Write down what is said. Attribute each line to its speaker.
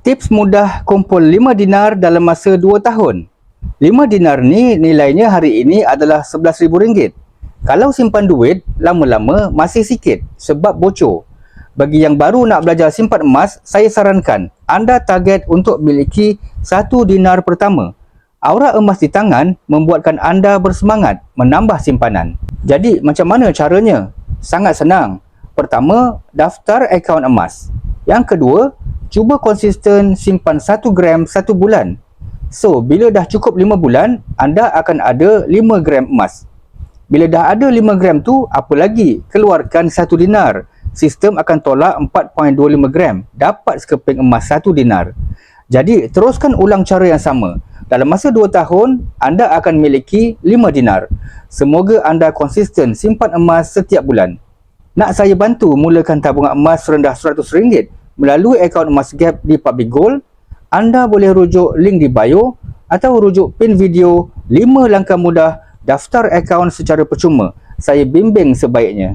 Speaker 1: Tips mudah kumpul 5 dinar dalam masa 2 tahun. 5 dinar ni nilainya hari ini adalah RM11,000. Kalau simpan duit, lama-lama masih sikit sebab bocor. Bagi yang baru nak belajar simpan emas, saya sarankan anda target untuk miliki 1 dinar pertama. Aura emas di tangan membuatkan anda bersemangat menambah simpanan. Jadi macam mana caranya? Sangat senang. Pertama, daftar akaun emas. Yang kedua, cuba konsisten simpan 1 gram 1 bulan. So, bila dah cukup 5 bulan, anda akan ada 5 gram emas. Bila dah ada 5 gram tu, apa lagi? Keluarkan 1 dinar. Sistem akan tolak 4.25 gram. Dapat sekeping emas 1 dinar. Jadi, teruskan ulang cara yang sama. Dalam masa 2 tahun, anda akan miliki 5 dinar. Semoga anda konsisten simpan emas setiap bulan. Nak saya bantu mulakan tabungan emas serendah RM100 melalui akaun emas Gap di Public Gold? Anda boleh rujuk link di bio atau rujuk pin video 5 langkah mudah daftar akaun secara percuma. Saya bimbing sebaiknya.